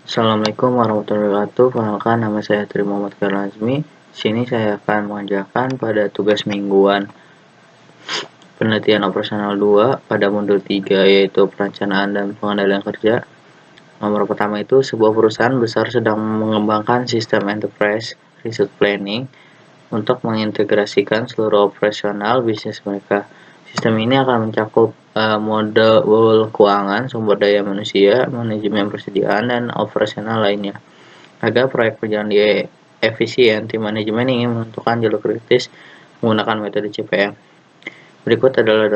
Assalamualaikum warahmatullahi wabarakatuh. Perkenalkan, nama saya Tri Muhammad Karnazmi. Di sini saya akan mengerjakan pada tugas mingguan penelitian operasional 2 pada modul 3, yaitu perencanaan dan pengendalian kerja. Nomor pertama itu, sebuah perusahaan besar sedang mengembangkan sistem enterprise resource planning untuk mengintegrasikan seluruh operasional bisnis mereka. Sistem ini akan mencakup modul keuangan, sumber daya manusia, manajemen persediaan, dan operasional lainnya. Agar proyek berjalan efisien, tim manajemen ingin menentukan jalur kritis menggunakan metode CPM. Berikut adalah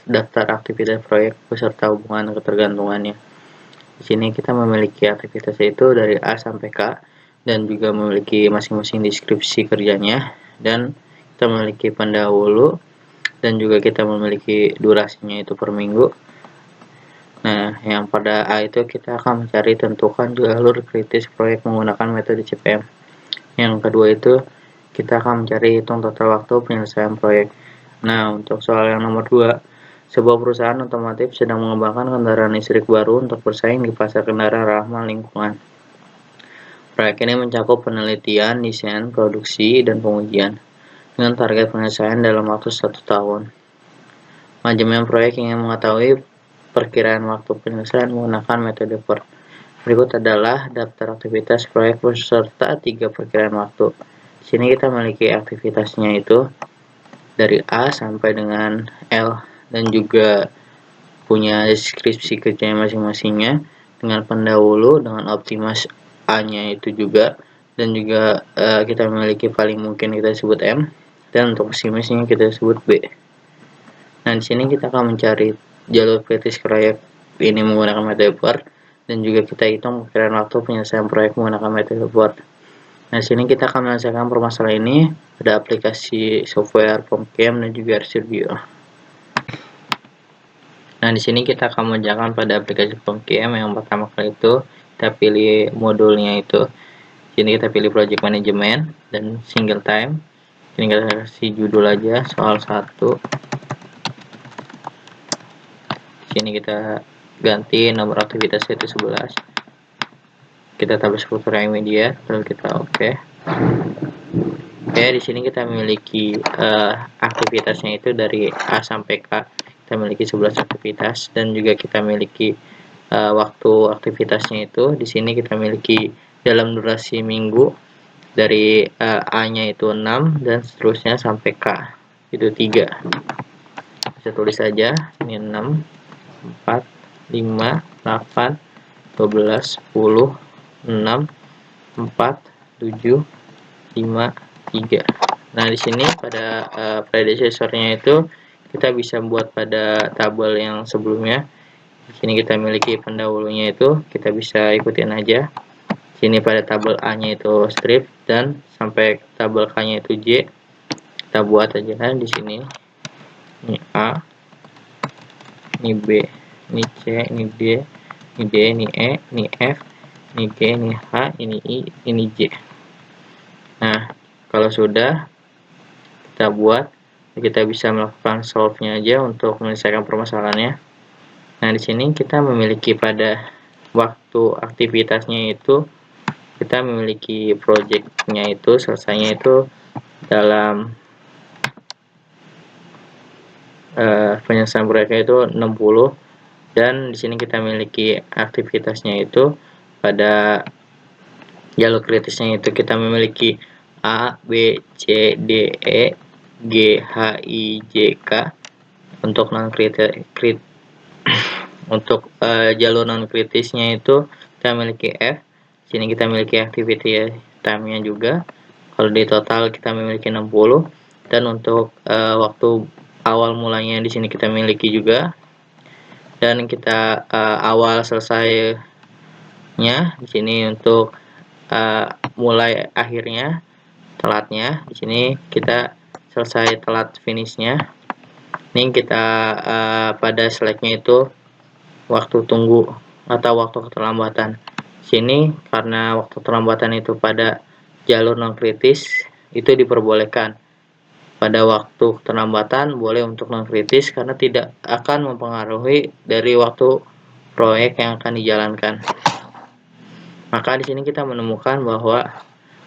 daftar aktivitas proyek beserta hubungan ketergantungannya. Di sini kita memiliki aktivitas itu dari A sampai K, dan juga memiliki masing-masing deskripsi kerjanya, dan kita memiliki pendahulu, dan juga kita memiliki durasinya itu per minggu. Nah, yang pada A itu kita akan mencari tentukan jalur kritis proyek menggunakan metode CPM. Yang kedua itu kita akan mencari hitung total waktu penyelesaian proyek. Nah, untuk soal yang nomor 2, sebuah perusahaan otomotif sedang mengembangkan kendaraan listrik baru untuk bersaing di pasar kendaraan ramah lingkungan. Proyek ini mencakup penelitian, desain, produksi, dan pengujian dengan target penyelesaian dalam waktu 1 tahun. Manajemen proyek ingin mengetahui perkiraan waktu penyelesaian menggunakan metode PER. Berikut adalah daftar aktivitas proyek beserta 3 perkiraan waktu. Di sini kita memiliki aktivitasnya itu dari A sampai dengan L, dan juga punya deskripsi kerjanya masing-masingnya dengan pendahulu, dengan optimas A-nya itu juga, dan juga kita memiliki paling mungkin kita sebut M, dan untuk pesimisnya kita sebut B. Nah, di sini kita akan mencari jalur kritis proyek ini menggunakan metode PER, dan juga kita hitung perkiraan waktu penyelesaian proyek menggunakan metode PER. Nah, di sini kita akan menyelesaikan permasalahan ini pada aplikasi software POMCAM dan juga RStudio. Nah, di sini kita akan mengerjakan pada aplikasi POMCAM. Yang pertama kali itu kita pilih modulnya itu. Di sini kita pilih project management dan single time. Ini kita kasih judul aja soal 1. Sini kita ganti nomor aktivitas itu 11. Kita tabel struktur yang immediate, lalu kita oke. Di sini kita memiliki aktivitasnya itu dari A sampai K. Kita memiliki 11 aktivitas, dan juga kita memiliki waktu aktivitasnya itu. Di sini kita memiliki dalam durasi minggu dari A-nya itu 6 dan seterusnya sampai K itu 3. Bisa tulis saja ini 6, 4, 5, 8, 12, 10, 6, 4, 7, 5, 3. Nah, di sini pada predecessornya itu kita bisa buat pada tabel yang sebelumnya. Di sini kita memiliki pendahulunya itu, kita bisa ikutin aja. Di sini pada tabel A-nya itu strip, dan sampai tabel K-nya itu J. Kita buat aja di sini. Ini A, ini B, ini C, ini D, ini D, ini E, ini F, ini G, ini H, ini I, ini J. Nah, kalau sudah kita buat, kita bisa melakukan solve-nya aja untuk menyelesaikan permasalahannya. Nah, di sini kita memiliki pada waktu aktivitasnya itu, kita memiliki project-nya itu selesainya itu dalam penyelesaian proyeknya itu 60, dan di sini kita memiliki aktivitasnya itu pada jalur kritisnya itu kita memiliki A, B, C, D, E, G, H, I, J, K. Untuk non kritis untuk jalur non kritisnya itu kita memiliki F. Di sini kita memiliki activity time-nya juga. Kalau di total kita memiliki 60, dan untuk waktu awal mulanya di sini kita miliki juga, dan kita awal selesainya di sini untuk mulai akhirnya telatnya. Di sini kita selesai telat finishnya. Ini kita pada slide-nya itu waktu tunggu atau waktu keterlambatan. Sini karena waktu keterlambatan itu pada jalur non kritis itu diperbolehkan. Pada waktu keterlambatan boleh untuk non kritis karena tidak akan mempengaruhi dari waktu proyek yang akan dijalankan. Maka di sini kita menemukan bahwa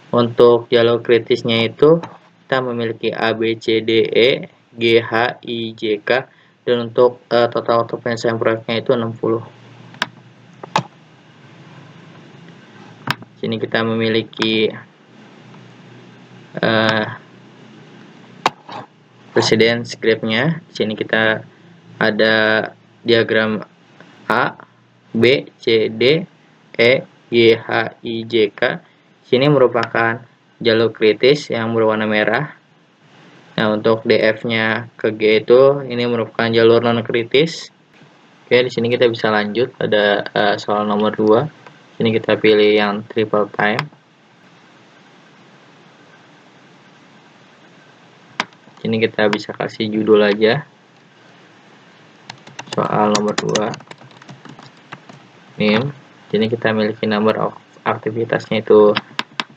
untuk jalur kritisnya itu kita memiliki A, B, C, D, E, G, H, I, J, K, dan untuk total waktu penyelesaian proyeknya itu 60. Sini kita memiliki presiden scriptnya. Sini kita ada diagram A, B, C, D, E, G, H, I, J, K. Sini merupakan jalur kritis yang berwarna merah. Nah, untuk DF-nya ke G itu ini merupakan jalur non kritis. Oke, di sini kita bisa lanjut pada soal nomor 2. Sini kita pilih yang triple time. Sini kita bisa kasih judul aja. Soal nomor 2. Name. Sini kita miliki number of aktivitasnya itu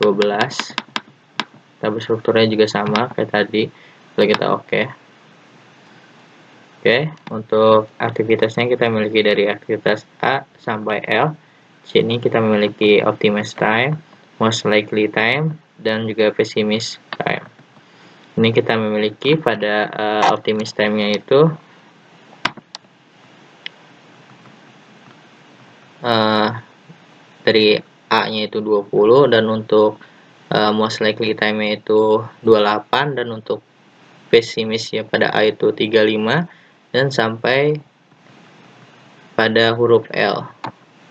12. Tabel strukturnya juga sama kayak tadi. Lalu kita oke. Oke, untuk aktivitasnya kita miliki dari aktivitas A sampai L. Sini kita memiliki optimist time, most likely time, dan juga pessimist time. Ini kita memiliki pada optimist time-nya itu dari A-nya itu 20, dan untuk most likely time-nya itu 28, dan untuk pesimis ya pada A itu 35, dan sampai pada huruf L.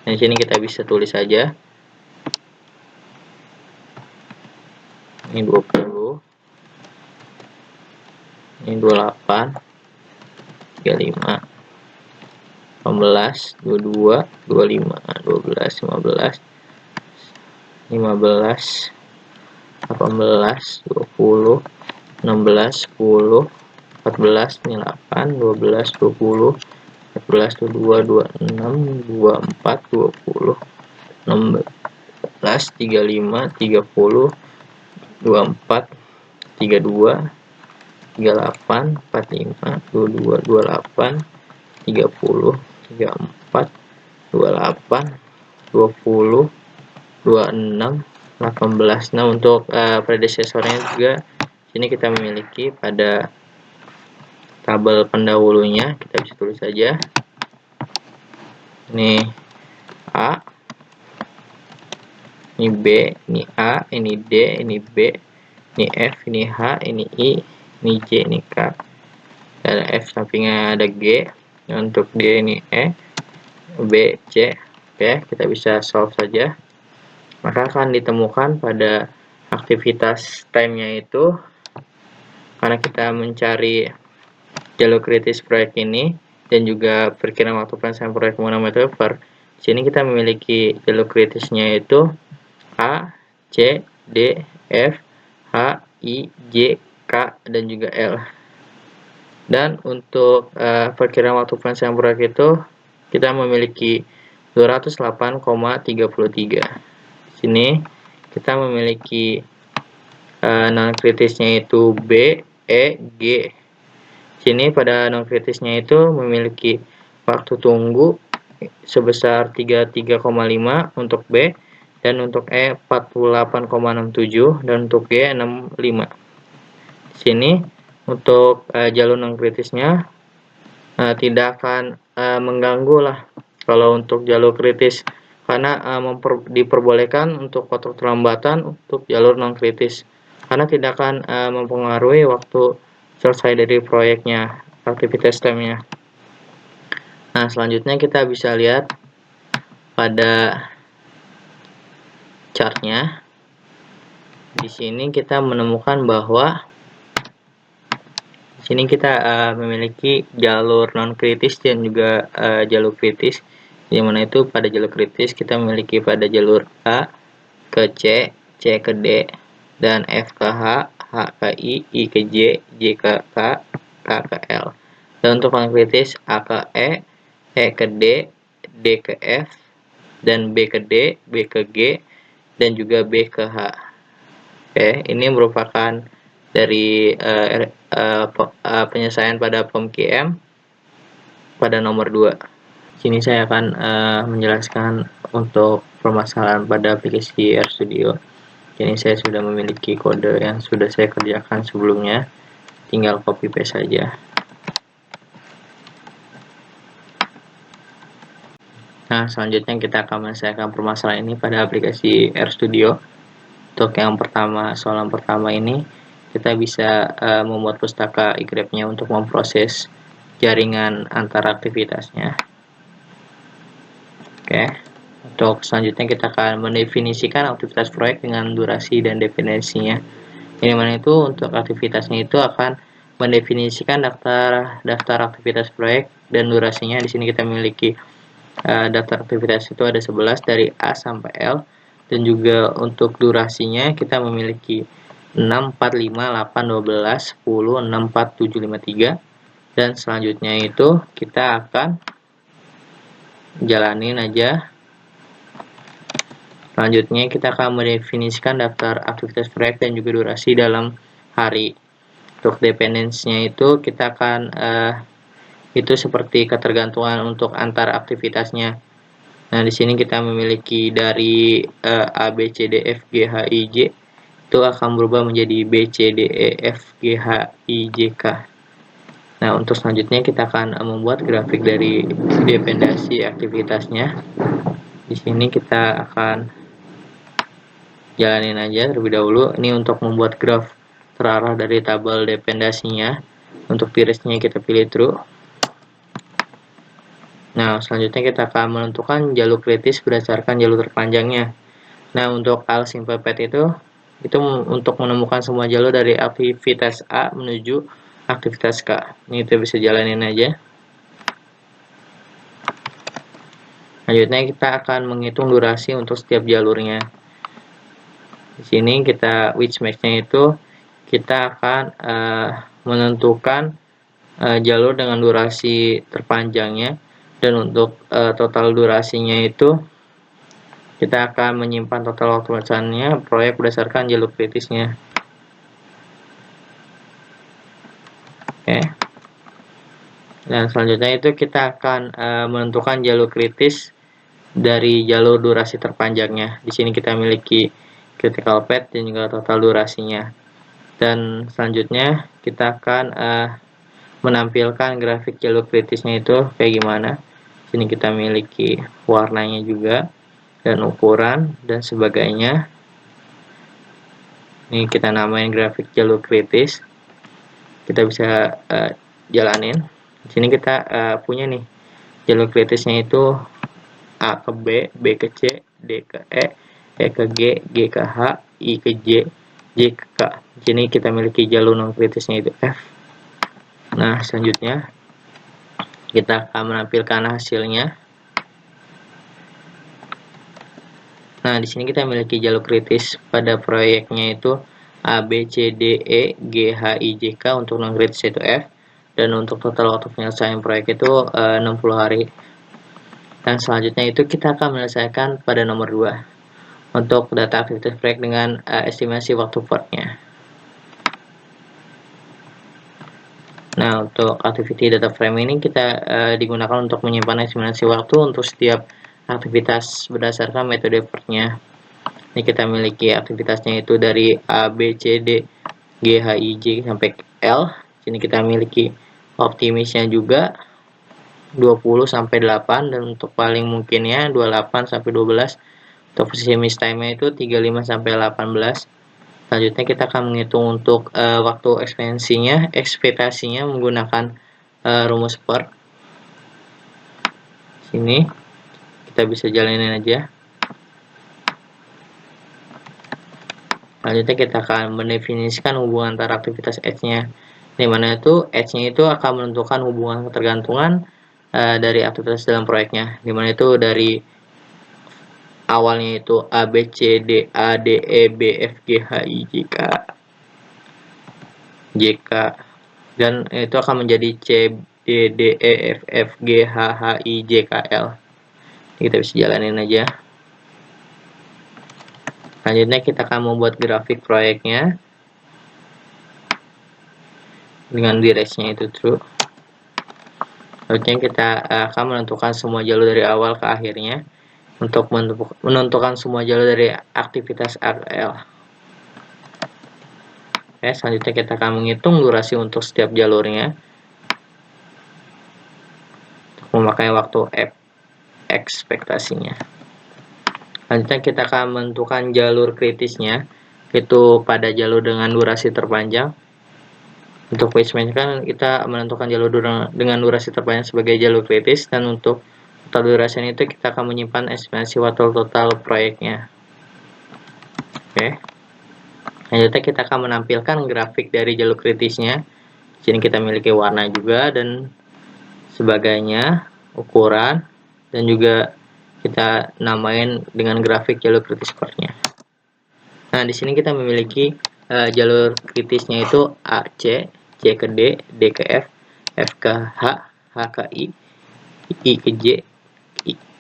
Di sini kita bisa tulis saja. Ini 20, ini 28, 35, 18, 22, 25, 12, 15, 15, 18, 20, 16, 10, 14, ini 8, 12, 20, 14, 22, 26, 24, 20, 16, 35, 30, 24, 32, 38, 45, 22, 28, 30, 34, 28, 20, 26, 18. Nah, untuk predecesornya juga sini kita memiliki pada tabel pendahulunya, kita bisa tulis saja. Ini A, ini B, ini A, ini D, ini B, ini F, ini H, ini I, ini J, ini K. Dan F sampingnya ada G. Untuk D ini E, B, C. Oke, kita bisa solve saja. Maka akan ditemukan pada aktivitas time-nya itu, karena kita mencari jalur kritis proyek ini dan juga perkiraan waktu penyelesaian proyek menggunakan metode VAR. Sini kita memiliki jalur kritisnya itu A, C, D, F, H, I, J, K, dan juga L. Dan untuk perkiraan waktu penyelesaian proyek itu kita memiliki 208,33. Sini kita memiliki non kritisnya itu B, E, G. Sini pada non kritisnya itu memiliki waktu tunggu sebesar 33,5 untuk B, dan untuk E 48,67, dan untuk G 65. Sini untuk jalur non kritisnya tidak akan mengganggu lah kalau untuk jalur kritis, karena diperbolehkan untuk waktu terlambatan untuk jalur non kritis, karena tidak akan mempengaruhi waktu selesai dari proyeknya, aktivitas time-nya. Nah, selanjutnya kita bisa lihat pada chartnya. Di sini kita menemukan bahwa sini kita memiliki jalur non kritis dan juga jalur kritis, di mana itu pada jalur kritis kita memiliki pada jalur A ke C, C ke D, dan F ke H, H ke I ke J, J ke K, K ke L. Dan untuk non kritis A ke E, E ke D, D ke F, dan B ke D, B ke G, dan juga B ke H. Oke, ini merupakan dari penyelesaian pada POM-QM pada nomor 2. Sini saya akan menjelaskan untuk permasalahan pada aplikasi RStudio. Jadi saya sudah memiliki kode yang sudah saya kerjakan sebelumnya, tinggal copy paste saja. Nah, selanjutnya kita akan menyelesaikan permasalahan ini pada aplikasi RStudio. Untuk yang pertama, soalan pertama ini, kita bisa membuat pustaka igrep-nya untuk memproses jaringan antar aktivitasnya. Oke. Untuk selanjutnya kita akan mendefinisikan aktivitas proyek dengan durasi dan dependensinya. Yang mana itu untuk aktivitasnya itu akan mendefinisikan daftar aktivitas proyek dan durasinya. Di sini kita memiliki daftar aktivitas itu ada 11 dari A sampai L, dan juga untuk durasinya kita memiliki 6, 4, 5, 8, 12, 10, 6, 4, 7, 5, 3, dan selanjutnya itu kita akan jalanin aja. Selanjutnya kita akan mendefinisikan daftar aktivitas proyek dan juga durasi dalam hari. Untuk dependensinya itu kita akan itu seperti ketergantungan untuk antar aktivitasnya. Nah, di sini kita memiliki dari A, B, C, D, F, G, H, I, J itu akan berubah menjadi B, C, D, E, F, G, H, I, J, K. Nah, untuk selanjutnya kita akan membuat grafik dari dependensi aktivitasnya. Di sini kita akan jalanin aja terlebih dahulu. Ini untuk membuat graf terarah dari tabel dependensinya. Untuk tirisnya kita pilih true. Nah, selanjutnya kita akan menentukan jalur kritis berdasarkan jalur terpanjangnya. Nah, untuk al simple path itu untuk menemukan semua jalur dari aktivitas A menuju aktivitas K. Ini kita bisa jalanin aja. Selanjutnya kita akan menghitung durasi untuk setiap jalurnya. Di sini kita which max-nya itu kita akan menentukan jalur dengan durasi terpanjangnya, dan untuk total durasinya itu kita akan menyimpan total waktu pelaksanaannya proyek berdasarkan jalur kritisnya. Oke. Dan selanjutnya itu kita akan menentukan jalur kritis dari jalur durasi terpanjangnya. Di sini kita memiliki critical path dan juga total durasinya. Dan selanjutnya kita akan menampilkan grafik jalur kritisnya itu kayak gimana. Di sini kita memiliki warnanya juga dan ukuran dan sebagainya. Ini kita namain grafik jalur kritis. Kita bisa jalanin. Di sini kita punya nih jalur kritisnya itu A ke B, B ke C, D ke E, E ke G, G ke H, I ke J, J ke K. Di sini kita memiliki jalur non kritisnya itu F. Nah, selanjutnya kita akan menampilkan hasilnya. Nah, di sini kita memiliki jalur kritis pada proyeknya itu A, B, C, D, E, G, H, I, J, K. Untuk non kritis itu F. Dan untuk total waktu penyelesaian proyek itu 60 hari. Dan selanjutnya itu kita akan menyelesaikan pada nomor 2 untuk data aktivitas proyek dengan estimasi waktu portnya. Nah, untuk activity data frame ini kita digunakan untuk menyimpan estimasi waktu untuk setiap aktivitas berdasarkan metode portnya. Ini kita miliki aktivitasnya itu dari A, B, C, D, G, H, I, J sampai L. Sini kita miliki optimisnya juga 20 sampai 8, dan untuk paling mungkinnya 28 sampai 12. Untuk pesimis time-nya itu 35 sampai 18. Selanjutnya kita akan menghitung untuk waktu ekspektasinya menggunakan rumus PERT. Sini kita bisa jalanin aja. Selanjutnya kita akan mendefinisikan hubungan antara aktivitas H-nya, di mana itu H-nya itu akan menentukan hubungan ketergantungan dari aktivitas dalam proyeknya, di mana itu dari awalnya itu A, B, C, D, A, D, E, B, F, G, H, I, J, K, J, K, dan itu akan menjadi C, D, D, E, F, F, G, H, H, I, J, K, L. Kita bisa jalanin aja. Selanjutnya kita akan membuat grafik proyeknya dengan direction itu true. Selanjutnya kita akan menentukan semua jalur dari awal ke akhirnya. untuk menentukan semua jalur dari aktivitas RL. Oke, selanjutnya kita akan menghitung durasi untuk setiap jalurnya. Memakai waktu ekspektasinya. Selanjutnya kita akan menentukan jalur kritisnya, itu pada jalur dengan durasi terpanjang. Untuk placement kan kita menentukan jalur dengan durasi terpanjang sebagai jalur kritis, dan untuk total durasi itu kita akan menyimpan estimasi waktu total proyeknya. Oke. Selanjutnya kita akan menampilkan grafik dari jalur kritisnya. Di sini kita memiliki warna juga dan sebagainya, ukuran, dan juga kita namain dengan grafik jalur kritis partnya. Nah, di sini kita memiliki jalur kritisnya itu A, C, C ke D, D ke F, F ke H, H ke I ke J,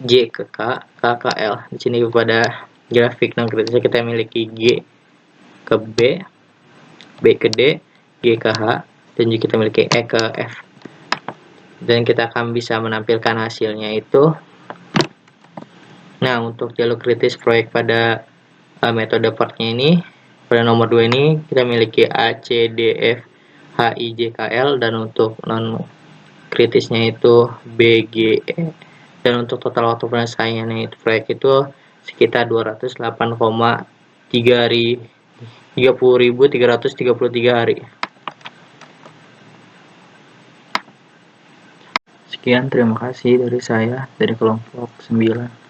J ke K, K ke L. Di sini pada grafik non kritisnya kita memiliki G ke B, B ke D, G ke H, dan juga kita memiliki E ke F. Dan kita akan bisa menampilkan hasilnya itu. Nah, untuk jalur kritis proyek pada metode partnya ini, pada nomor 2 ini kita memiliki A, C, D, F, H, I, J, K, L, dan untuk non kritisnya itu B, G, E. Dan untuk total waktu penyelesaiannya itu proyek itu sekitar 208,30.333 hari. Sekian, terima kasih dari saya, dari kelompok 9.